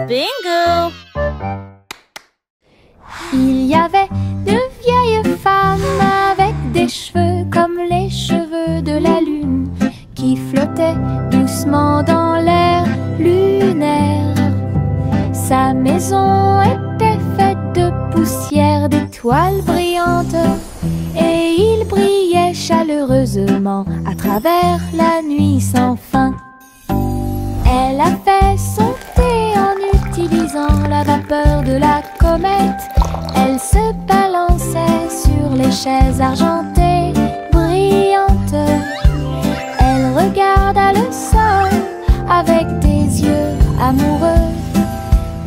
Bingo! Il y avait deux vieilles femmes avec des cheveux comme les cheveux de la lune qui flottaient doucement dans l'air lunaire. Sa maison était faite de poussière, d'étoiles brillantes, et il brillait chaleureusement à travers la nuit sans fin. Elle a fait son thé en utilisant la vapeur de la comète. Elle se balançait sur les chaises argentées brillantes. Elle regarda le sol avec des yeux amoureux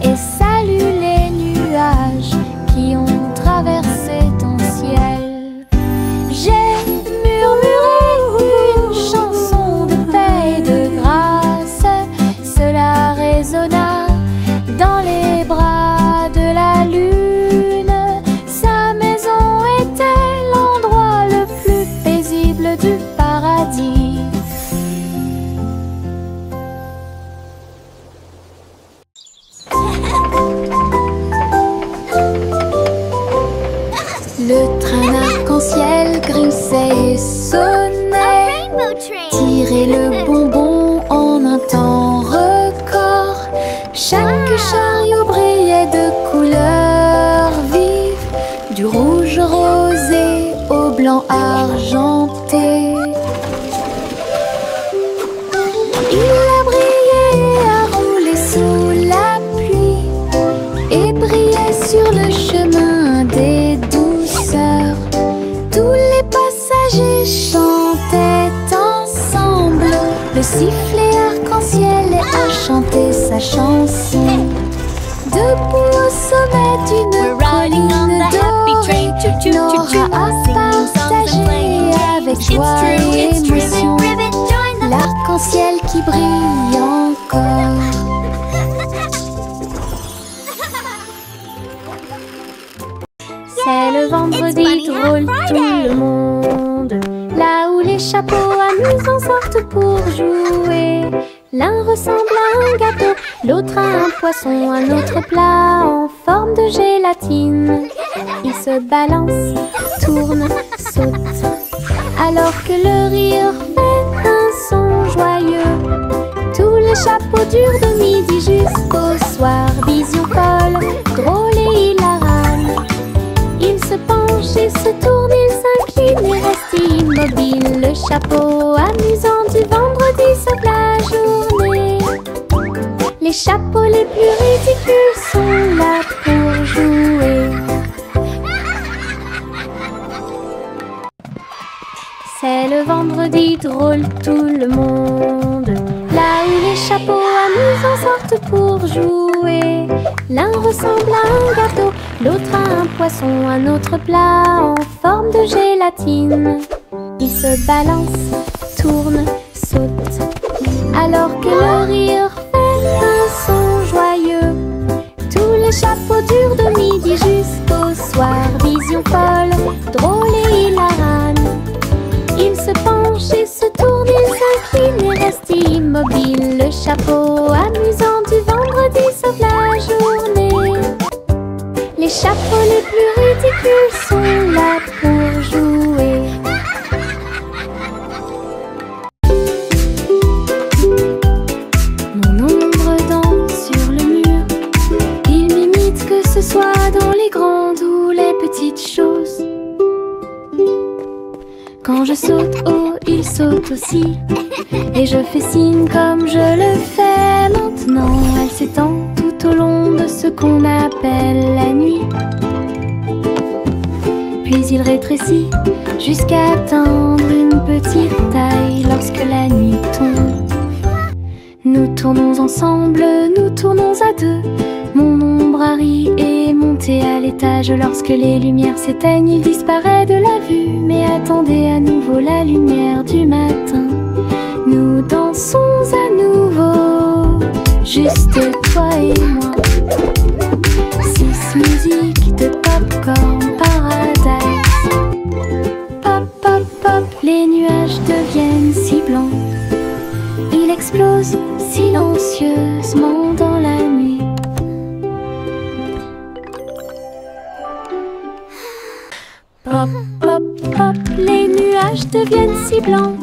et salue les nuages qui ont traversé ton ciel. J'ai murmuré une chanson de paix et de grâce. Cela résonna dans les bras de la lune. Sa maison était l'endroit le plus paisible du paradis. Le train arc-en-ciel grinçait et sonnait. Tirer le bonbon en un temps record. Chaque chariot brillait de couleurs vives, du rouge rosé au blanc argenté. Il a brillé et a roulé sous la pluie et brillait sur le chemin des douceurs. Tous les passagers chantaient ensemble le sifflet arc-en-ciel et a chanté sa chanson. Debout au sommet d'une colline dorée, Nora a partagé avec joie et émotion l'arc-en-ciel qui brille encore. C'est le vendredi drôle tout le monde, là où les chapeaux amusants sortent pour jouer. L'un ressemble à un gâteau, l'autre à un poisson, un autre plat en forme de gélatine. Il se balance, tourne, saute, alors que le rire fait un son joyeux. Tous les chapeaux durent de midi jusqu'au soir. Vision folle, drôle et hilarane. Il se penche et se tourne, il s'incline et reste immobile. Le chapeau amusant du vendredi sauve la journée. Les chapeaux les plus ridicules sont là pour jouer. C'est le vendredi drôle tout le monde, là où les chapeaux amusants sortent pour jouer. L'un ressemble à un gâteau, l'autre à un poisson, un autre plat en forme de gélatine. Il se balance, tourne, saute, alors que le rire fait un son joyeux. Tous les chapeaux durent de midi jusqu'au soir. Vision folle, drôle et hilarane. Il se penche et se tourne, il s'incline et reste immobile. Le chapeau amusant du vendredi sauve la journée. Les chapeaux les plus ridicules sont là pour jouer. Mon ombre danse sur le mur. Il m'imite que ce soit dans les grandes ou les petites choses. Quand je saute haut, il saute aussi. Et je fais signe comme je le fais maintenant. Elle s'étend tout au long de ce qu'on appelle la nuit. Puis il rétrécit jusqu'à atteindre une petite taille lorsque la nuit tombe. Nous tournons ensemble, nous tournons à deux. Mon ombre Harry est monté à l'étage. Lorsque les lumières s'éteignent, il disparaît de la vue. Mais attendez à nouveau la lumière du matin. Nous dansons à nouveau, juste toi et moi. 6 musiques de Popcorn Paradise. Pop, pop, pop, les nuages deviennent si blancs. Il explose silencieusement dans la nuit. nuages deviennent si blancs.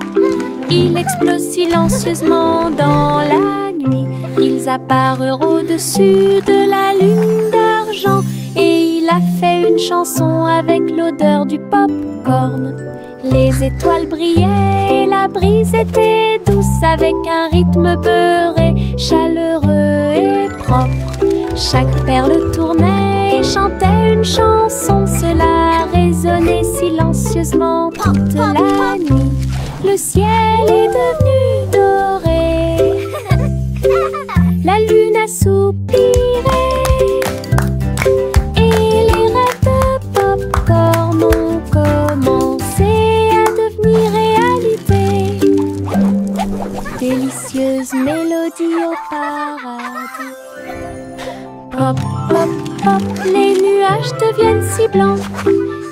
Il explose silencieusement dans la nuit. Ils apparurent au-dessus de la lune d'argent. Et il a fait une chanson avec l'odeur du pop-corn. Les étoiles brillaient et la brise était douce, avec un rythme beurré, chaleureux et propre. Chaque perle tournait et chantait une chanson. Cela résonnait silencieusement toute la nuit. Le ciel est devenu doré. La lune a soupiré. Et les rêves de pop-corn ont commencé à devenir réalité. Délicieuse mélodie au paradis. Pop, pop, pop, les nuages deviennent si blancs.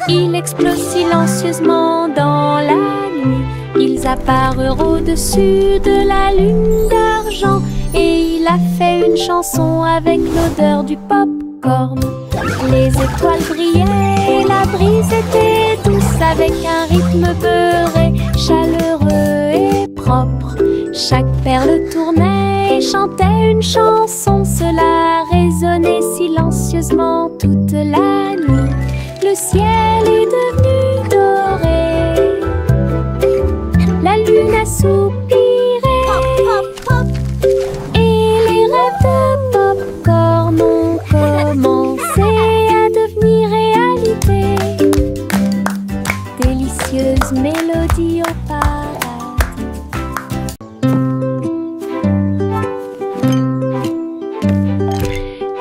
Ils explosent silencieusement dans la nuit. Ils apparurent au-dessus de la lune d'argent. Et il a fait une chanson avec l'odeur du pop-corn. Les étoiles brillaient et la brise était douce, avec un rythme beurré, chaleureux et propre. Chaque perle tournait et chantait une chanson. Cela résonnait silencieusement toute la nuit. Le ciel est devenu doré. La lune a soupiré. Et les rêves de pop-corn ont commencé à devenir réalité. Délicieuse mélodie au paradis.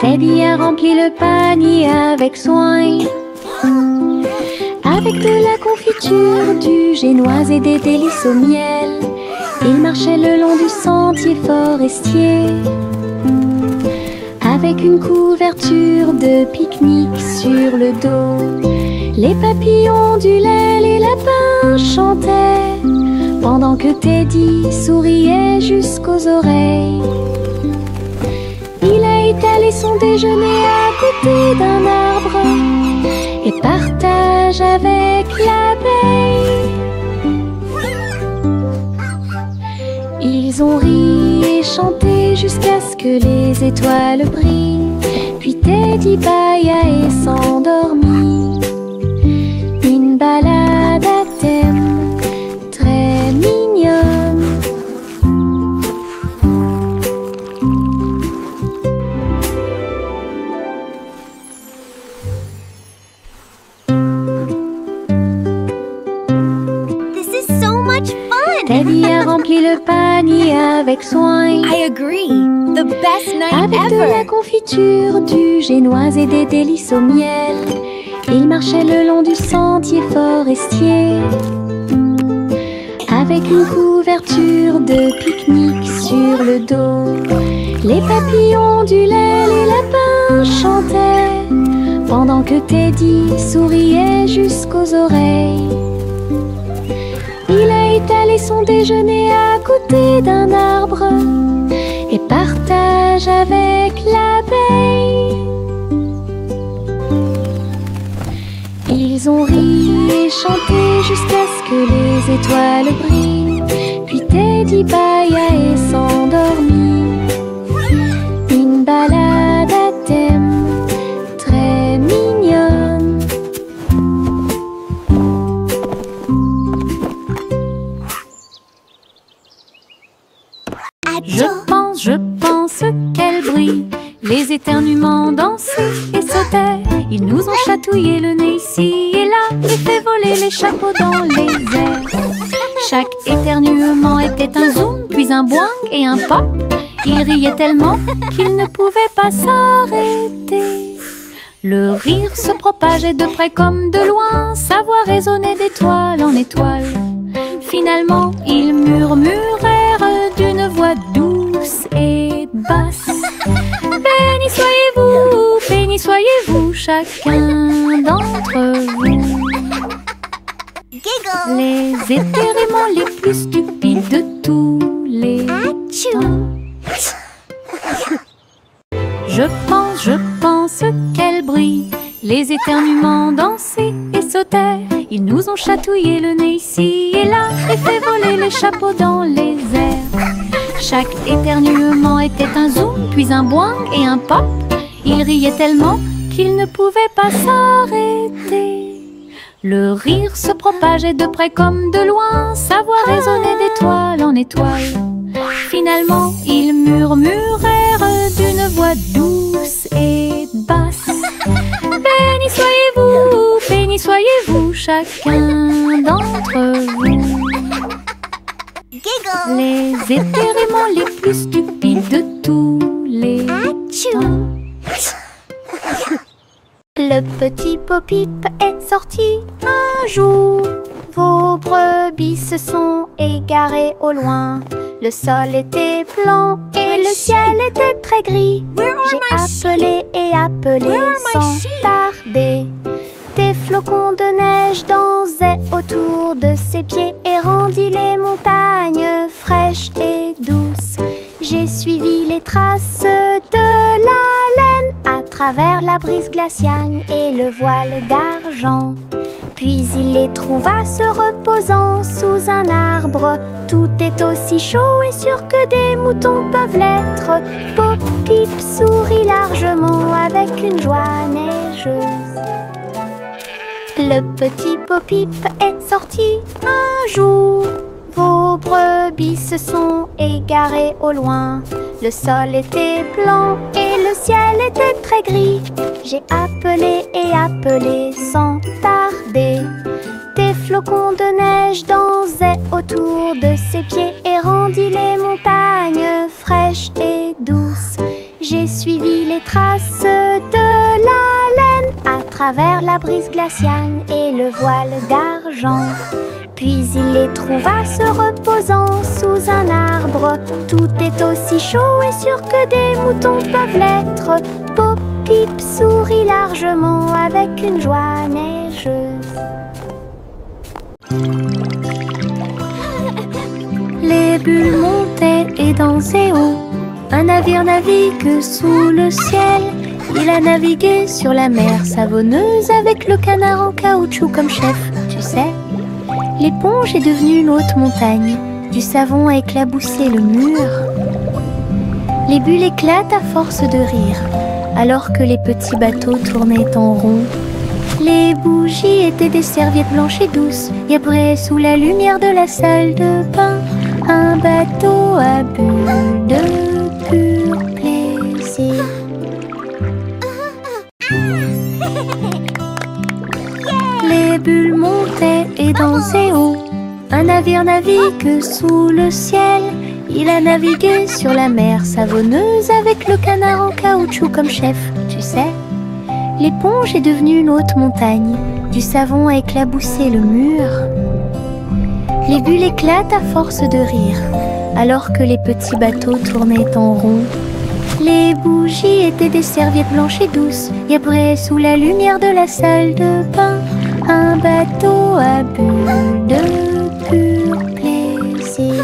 Teddy a rempli le panier avec soin, avec de la confiture, du génoise et des délices au miel. Il marchait le long du sentier forestier, avec une couverture de pique-nique sur le dos. Les papillons ondulaient, les lapins chantaient, pendant que Teddy souriait jusqu'aux oreilles. Il a étalé son déjeuner à côté d'un arbre et partage avec l'abeille. Ils ont ri et chanté jusqu'à ce que les étoiles brillent. Puis Teddy bâilla et s'endormit. Une balade à thème très mignonne. Teddy a rempli le panier avec soin. I agree. The best night avec ever. de la confiture, du génoise et des délices au miel. Il marchait le long du sentier forestier, avec une couverture de pique-nique sur le dos. Les papillons ondulaient, les lapins chantaient, pendant que Teddy souriait jusqu'aux oreilles. Il a étalé son déjeuner à côté d'un arbre et partage avec l'abeille. Ils ont ri et chanté jusqu'à ce que les étoiles brillent. Puis Teddy bâilla et s'endormit. Une balade à thème très mignonne. Je pense qu'elle brille. Les éternuements dansaient et sautaient. Ils nous ont chatouillé le nez ici et là et fait voler les chapeaux dans les airs. Chaque éternuement était un zoom, puis un boing et un pop. Ils riaient tellement qu'ils ne pouvaient pas s'arrêter. Le rire se propageait de près comme de loin, sa voix résonnait d'étoile en étoile. Finalement, ils murmurèrent d'une voix douce et basse. Béni soyez-vous, chacun d'entre vous. Giggle. Les éternuements les plus stupides de tous les temps. Je pense qu'elle brille. Les éternuements dansaient et sautaient. Ils nous ont chatouillé le nez ici et là et fait voler les chapeaux dans les airs. Chaque éternuement était un zoom, puis un boing et un pop. Ils riaient tellement qu'ils ne pouvaient pas s'arrêter. Le rire se propageait de près comme de loin, sa voix résonnait d'étoile en étoile. Finalement, ils murmurèrent d'une voix douce et basse. Béni soyez-vous, chacun d'entre vous. Les éternuements les plus stupides de tous les temps. Le petit Bo-Peep est sorti un jour. Vos brebis se sont égarées au loin. Le sol était blanc et le ciel était très gris. J'ai appelé et appelé sans tarder. Des flocons de neige dansaient autour de ses pieds et rendit les montagnes fraîches et douces. J'ai suivi les traces de la laine à travers la brise glaciale et le voile d'argent. Puis il les trouva se reposant sous un arbre. Tout est aussi chaud et sûr que des moutons peuvent l'être. Bo-Peep sourit largement avec une joie neigeuse. Le petit Bo-Peep est sorti un jour. Vos brebis se sont égarées au loin. Le sol était blanc et le ciel était très gris. J'ai appelé et appelé sans tarder. Des flocons de neige dansaient autour de ses pieds et rendit les montagnes fraîches et douces. J'ai suivi les traces de la laine à travers la brise glaciale et le voile d'argent. Puis il les trouva se reposant sous un arbre. Tout est aussi chaud et sûr que des moutons peuvent l'être. Bo-Peep sourit largement avec une joie neigeuse. Les bulles montaient et dansaient haut. Un navire navigue sous le ciel. Il a navigué sur la mer savonneuse avec le canard en caoutchouc comme chef, tu sais. L'éponge est devenue une haute montagne. Du savon a éclaboussé le mur. Les bulles éclatent à force de rire, alors que les petits bateaux tournaient en rond. Les bougies étaient des serviettes blanches et douces. Et après, sous la lumière de la salle de bain, un bateau à bulles de pur plaisir. Les bulles montaient et dansaient haut. Un navire navigue sous le ciel. Il a navigué sur la mer savonneuse avec le canard en caoutchouc comme chef, tu sais. L'éponge est devenue une haute montagne. Du savon a éclaboussé le mur. Les bulles éclatent à force de rire, alors que les petits bateaux tournaient en rond. Les bougies étaient des serviettes blanches et douces. Et après, sous la lumière de la salle de bain, un bateau à bulles de pur plaisir.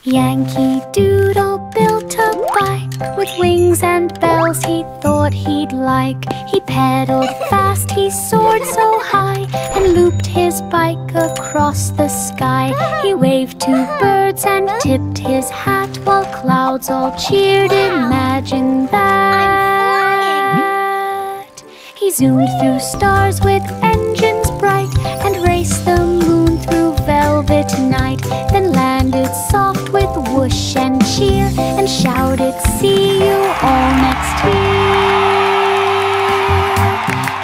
Yankee Doodle built a bike with wings and bells he thought he'd like. He pedaled fast, he soared so high, and looped his bike across the sky. He waved to birds and tipped his hat while clouds all cheered. Imagine that. He zoomed through stars with engines bright and raced the moon through velvet night. Then landed soft with whoosh and cheer and shouted, "See you all next year."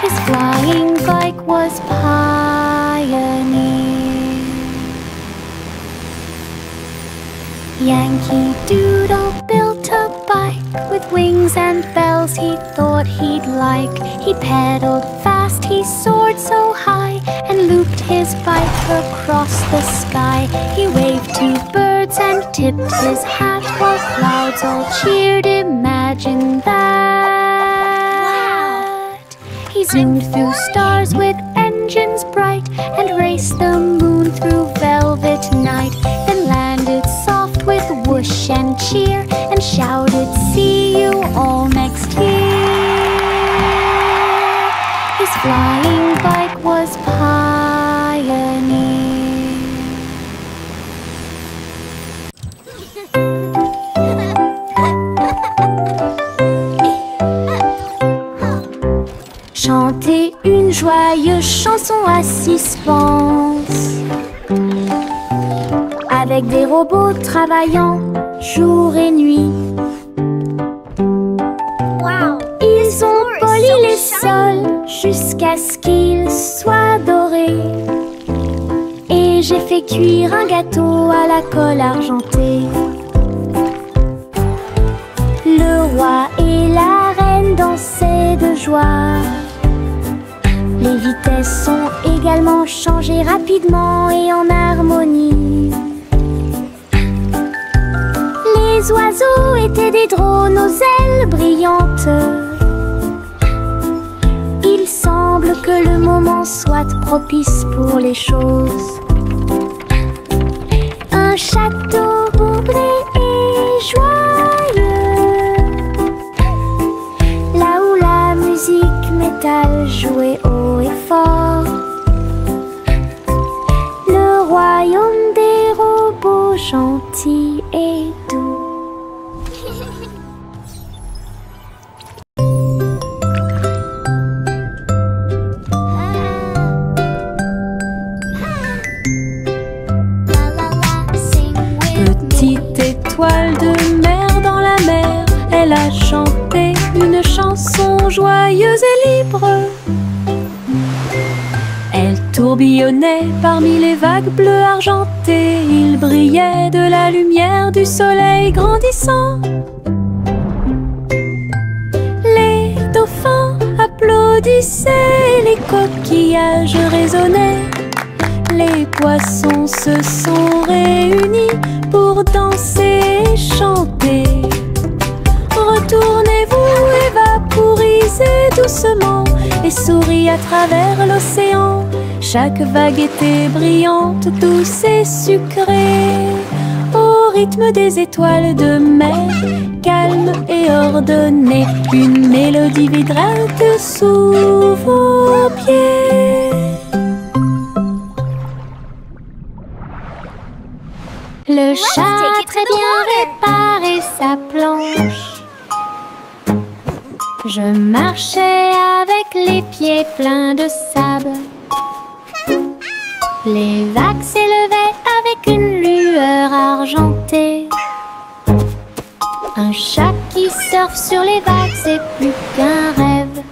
His flying bike was Pioneer. Yankee Doodle built a bike with wings and bells he thought he'd like. He pedaled fast, he soared so high, and looped his bike across the sky. He waved to birds and tipped his hat while clouds all cheered. Imagine that. He zoomed through stars with engines bright and raced the moon through velvet night. Then landed soft with whoosh and cheer and shouted, "See you all next year." His chanson à suspense. Avec des robots travaillant jour et nuit. Ils ont poli les sols jusqu'à ce qu'ils soient dorés. Et j'ai fait cuire un gâteau à la colle argentée. Le roi et la reine dansaient de joie. Les vitesses sont également changées rapidement et en harmonie. Les oiseaux étaient des drones aux ailes brillantes. Il semble que le moment soit propice pour les choses. Un château bourré et joyeux, là où la musique métal jouait haut et fort. Le royaume des robots gentils et doux. Petite étoile de mer dans la mer, elle a chanté une chanson joyeuse et libre. Elle tourbillonnait parmi les vagues bleues argentées. Il brillait de la lumière du soleil grandissant. Les dauphins applaudissaient, les coquillages résonnaient. Les poissons se sont réunis pour danser et chanter. Retournez-vous et vaporisez doucement et souriez à travers l'océan. Chaque vague était brillante, douce et sucrée, au rythme des étoiles de mer, calme et ordonnée. Une mélodie vibrante sous vos pieds. Le chat a très bien réparé sa planche. Je marchais avec les pieds pleins de sable. Les vagues s'élevaient avec une lueur argentée. Un chat qui surfe sur les vagues, c'est plus qu'un rêve.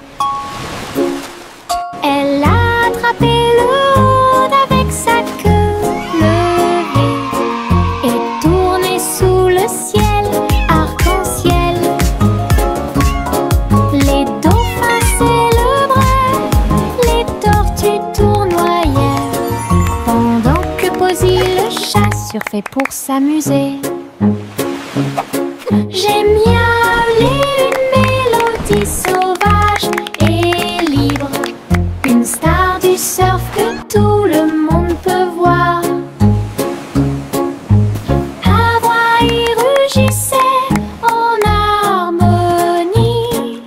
Elle a attrapé le rôde avec sa queue levée et tourné sous le ciel arc-en-ciel. Les dauphins célébraient, les tortues tournoyaient, pendant que Posy le chat surfait pour s'amuser. J'ai miaulé une mélodie sauvage et libre, une star du surf que tout le monde peut voir. Hawaï rugissait en harmonie.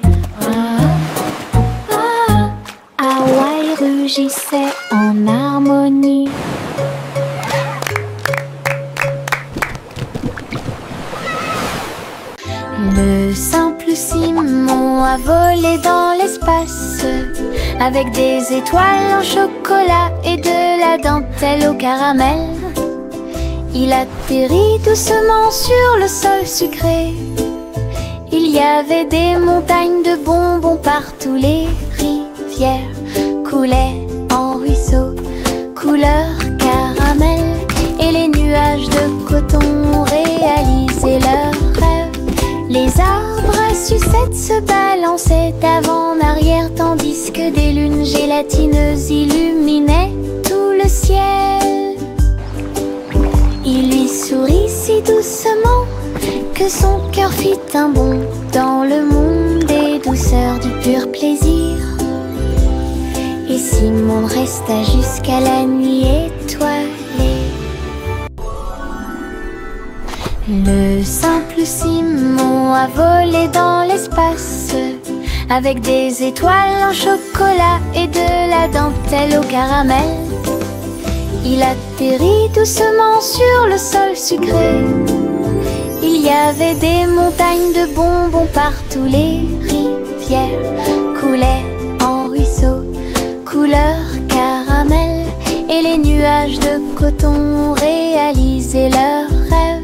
Hawaï rugissait en harmonie. Le simple Simon a volé dans l'espace avec des étoiles en chocolat et de la dentelle au caramel. Il atterrit doucement sur le sol sucré. Il y avait des montagnes de bonbons partout. Les rivières coulaient en ruisseaux couleur caramel et les nuages de coton réalisaient leurs rêves. Les arbres à sucettes se balançaient d'avant en arrière tandis que des lunes gélatineuses illuminaient tout le ciel. Il lui sourit si doucement que son cœur fit un bond dans le monde des douceurs du pur plaisir. Et Simon resta jusqu'à la nuit étoilée. Le simple Simon a volé dans l'espace avec des étoiles en chocolat et de la dentelle au caramel. Il atterrit doucement sur le sol sucré. Il y avait des montagnes de bonbons partout. Les rivières coulaient en ruisseaux couleur caramel et les nuages de coton réalisaient leurs rêves.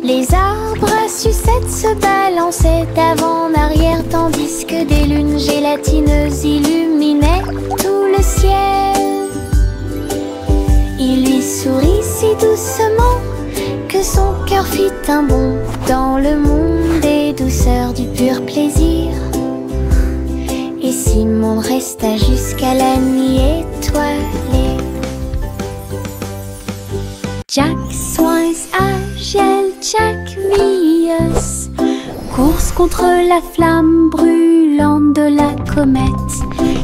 Les arbres à sucettes se balançaient d'avant en arrière, tandis que des lunes gélatineuses illuminaient tout le ciel. Il lui sourit si doucement que son cœur fit un bond dans le monde des douceurs du pur plaisir. Et si le monde resta jusqu'à la nuit étoilée. Jack Swines agile, Jack Rius, course contre la flamme brûlante de la comète.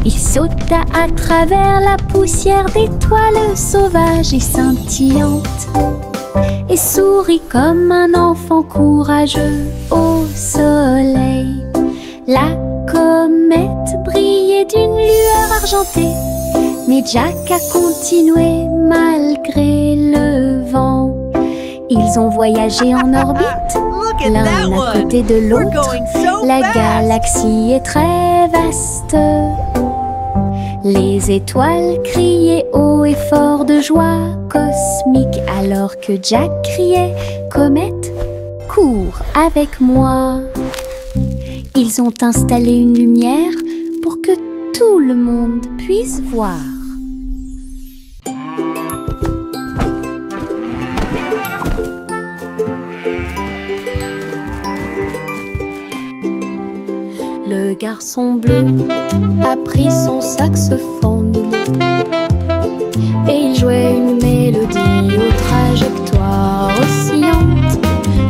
Il sauta à travers la poussière d'étoiles sauvages et scintillantes, et sourit comme un enfant courageux au soleil. La comète brillait d'une lueur argentée, mais Jack a continué malgré le vent. Ils ont voyagé en orbite, l'un à côté de l'autre. La galaxie est très vaste. Les étoiles criaient haut et fort de joie cosmique, alors que Jack criait « Comète, cours avec moi !» Ils ont installé une lumière pour que tout le monde puisse voir. Le garçon bleu a pris son saxophone et il jouait une mélodie aux trajectoires oscillantes.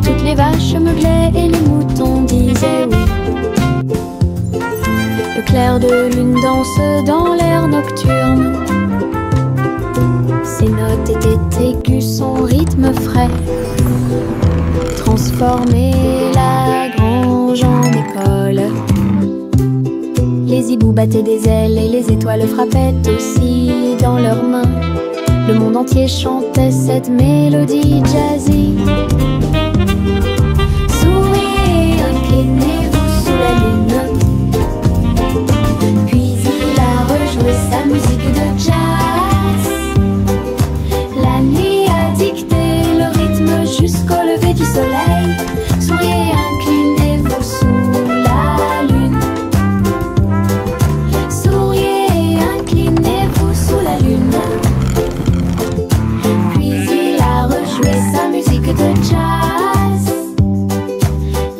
Toutes les vaches meuglaient et les moutons disaient oui. Le clair de lune danse dans l'air nocturne. Ses notes étaient aiguës, son rythme frais transformait la grange en école. Les hiboux battaient des ailes et les étoiles frappaient aussi dans leurs mains. Le monde entier chantait cette mélodie jazzy. Souriez, inclinez-vous sous la lune. Puis il a rejoué sa musique de jazz. La nuit a dicté le rythme jusqu'au lever du soleil. Souriez, inclinez-vous sous la lune. Souriez, inclinez-vous sous la lune. Puis il a rejoué sa musique de jazz.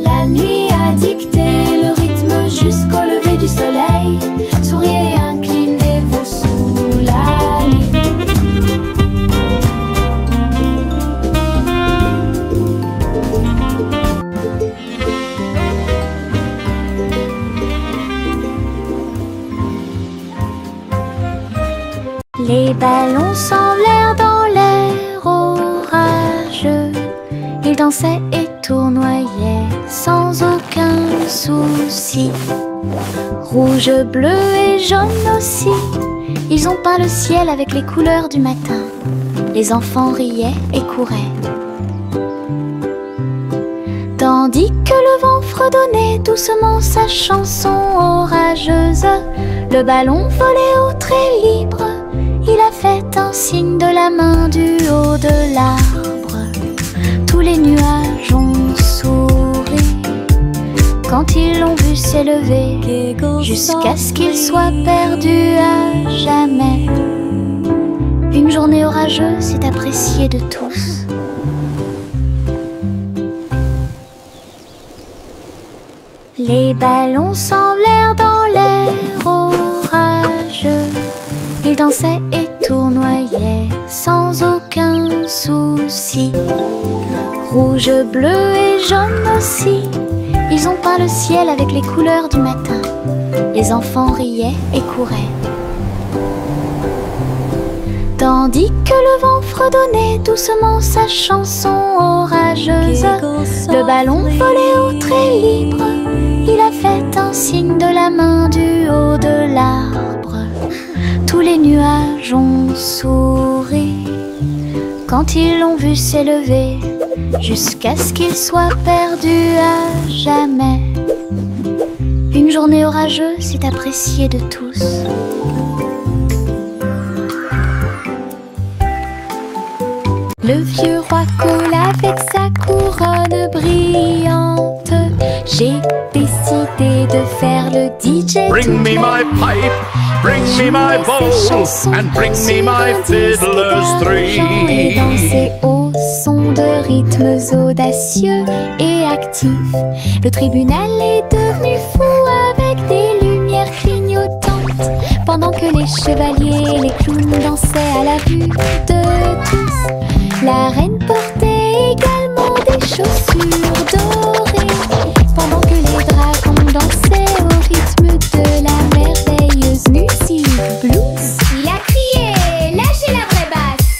La nuit a dicté le rythme jusqu'au lever du soleil. Souriez, inclinez-vous sous la lune. Les ballons s'envolèrent dans l'air orageux. Ils dansaient et tournoyaient sans aucun souci. Rouge, bleu et jaune aussi. Ils ont peint le ciel avec les couleurs du matin. Les enfants riaient et couraient, tandis que le vent fredonnait doucement sa chanson orageuse. Le ballon volait au trait libre. Il a fait un signe de la main du haut de l'arbre. Tous les nuages ont souri quand ils l'ont vu s'élever, jusqu'à ce qu'il soit perdu à jamais. Une journée orageuse est appréciée de tous. Les ballons s'envolèrent dans l'air orageux. Ils dansaient et tournoyaient sans aucun souci. Rouge, bleu et jaune aussi. Ils ont peint le ciel avec les couleurs du matin. Les enfants riaient et couraient, tandis que le vent fredonnait doucement sa chanson orageuse. Le ballon volait au trait libre. Il a fait un signe de la main du haut de l'arbre. Tous les nuages ont souri quand ils l'ont vu s'élever, jusqu'à ce qu'il soit perdu à jamais. Une journée orageuse est appréciée de tous. Le vieux roi coule avec sa couronne brillante. J'ai décidé de faire le DJ. Bring me my pipe, bring me my bowl, and bring me my fiddlers three. Et danser au son de rythmes audacieux et actifs. Le tribunal est devenu fou avec des lumières clignotantes, pendant que les chevaliers et les clowns dansaient à la vue de tous. La reine portait également des chaussures dorées, pendant que les dragons dansaient au rythme de la merveilleuse musique blues. Il a crié, lâchez la vraie basse.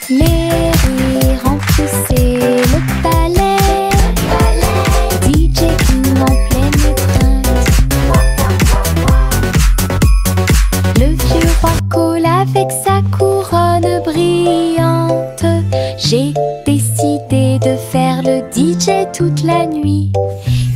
Les rires remplissaient le palais, DJ King en pleine étreinte. Le vieux roi coule avec sa couronne brillante. J'ai décidé de faire le DJ toute la nuit.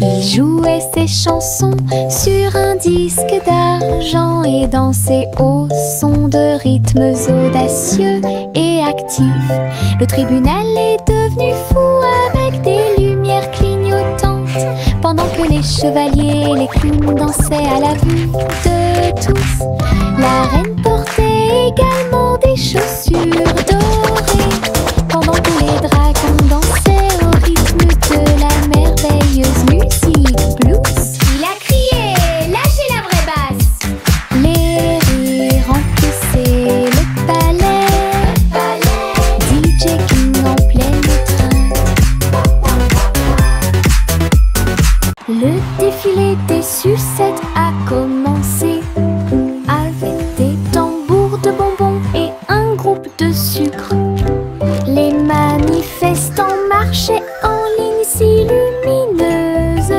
Il jouait ses chansons sur un disque d'argent et dansait au son de rythmes audacieux et actifs. Le tribunal est devenu fou avec des lumières clignotantes, pendant que les chevaliers et les clowns dansaient à la vue de tous. La reine portait également des chaussures dorées, pendant que les dragons dansaient au rythme de la merveilleuse musique blues. Il a crié, lâchez la vraie basse. Les rires remplissaient le palais, DJ King en pleine étreinte. Le défilé des sucettes a commencé, avec des tambours de bonbons et un groupe de sucre. Les manifestants marchaient en ligne si lumineuse.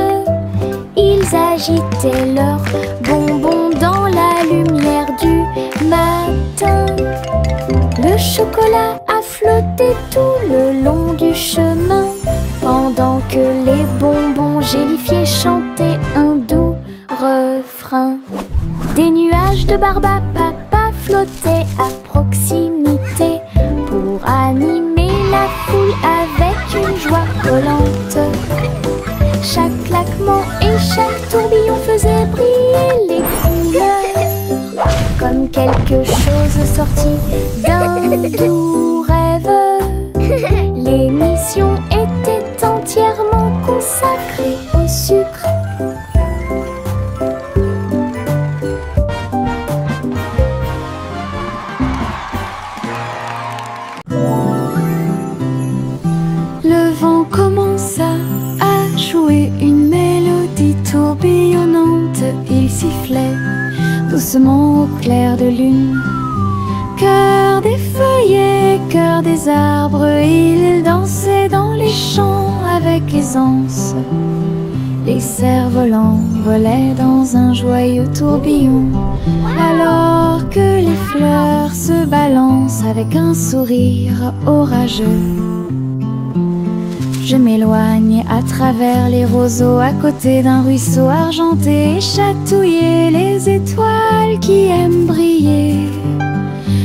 Ils agitaient leurs bonbons dans la lumière du matin. Le chocolat a flotté tout le long du chemin, pendant que les bonbons gélifiés chantaient un doux refrain. Des nuages de barbe à papa flottaient à proximité pour animer la foule avec une joie volante. Chaque claquement et chaque tourbillon faisait briller les couleurs, comme quelque chose sorti d'un doux rêve. L'émission était entièrement consacrée au sucre. Le vent commença à jouer une mélodie tourbillonnante. Il sifflait doucement au clair de lune. Cœur des feuillets, cœur des arbres, il dansait dans les champs avec aisance. Les cerfs-volants volaient dans un joyeux tourbillon, alors que les fleurs se balancent avec un sourire orageux. Je m'éloigne à travers les roseaux, à côté d'un ruisseau argenté, et chatouiller les étoiles qui aiment briller.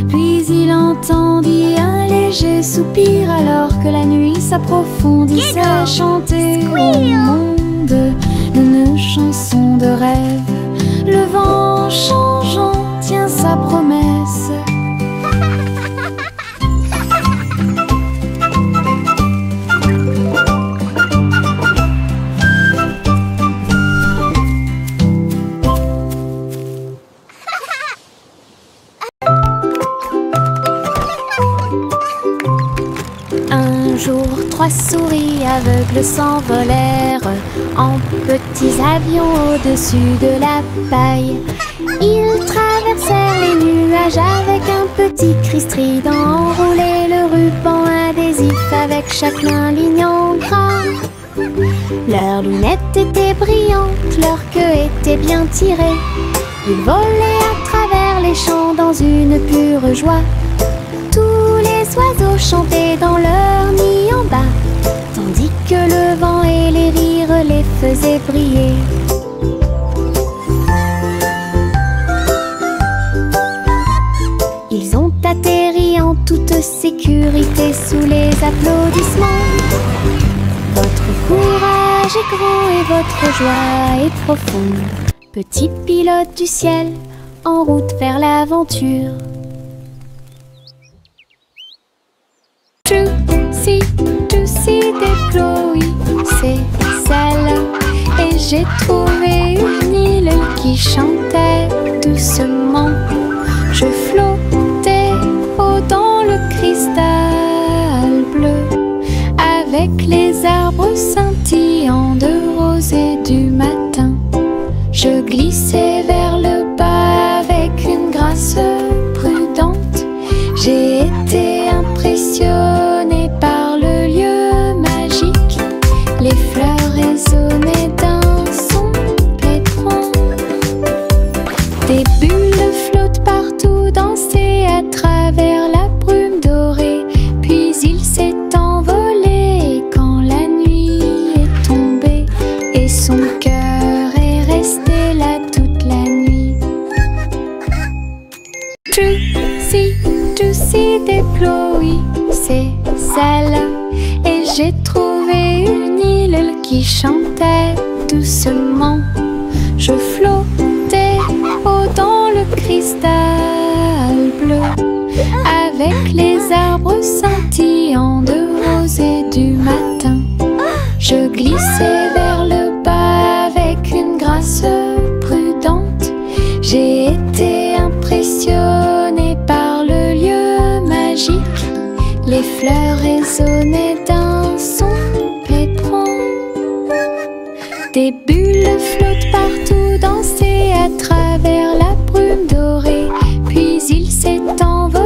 Puis il entendit un léger soupir, alors que la nuit s'approfondissait à chanter au monde une chanson de rêve. Le vent changeant tient sa promesse. Un jour, trois souris aveugles s'envolèrent en petits avions au-dessus de la paille. Ils traversèrent les nuages avec un petit cri strident, enroulé le ruban adhésif avec chaque main ligne en gras. Leurs lunettes étaient brillantes, leur queue était bien tirée. Ils volaient à travers les champs dans une pure joie. Tous les oiseaux chantaient dans leur nid en bas, tandis que le vent et les rires les faisaient briller. Ils ont atterri en toute sécurité sous les applaudissements. Votre courage est grand et votre joie est profonde. Petit pilote du ciel, en route vers l'aventure. Juicy des Chloé, c'est celle. Et j'ai trouvé une île qui chantait doucement. Je flottais haut dans le cristal bleu, avec les arbres scintillants de rose et du matin. Je glissais vers le bas avec une grâce prudente. J'ai été impressionnée par le lieu magique. Les fleurs résonnaient d'un son pétrant. Des bulles flottent partout, dansaient à travers la brume dorée. Puis il s'est envolé quand la nuit est tombée. Et son cœur est resté là toute la nuit. Juicy des Chloé, c'est celle. Et j'ai trouvé une île qui chantait doucement. Je flottais haut dans le cristal bleu, avec les arbres scintillants de rose et du matin. Je glissais vers le bas avec une grâce prudente. J'ai été impressionnée par le lieu magique. Les fleurs résonnaient d'un son pétrant. Des bulles flottent partout, dansaient à travers la brume dorée. Puis il s'est envolé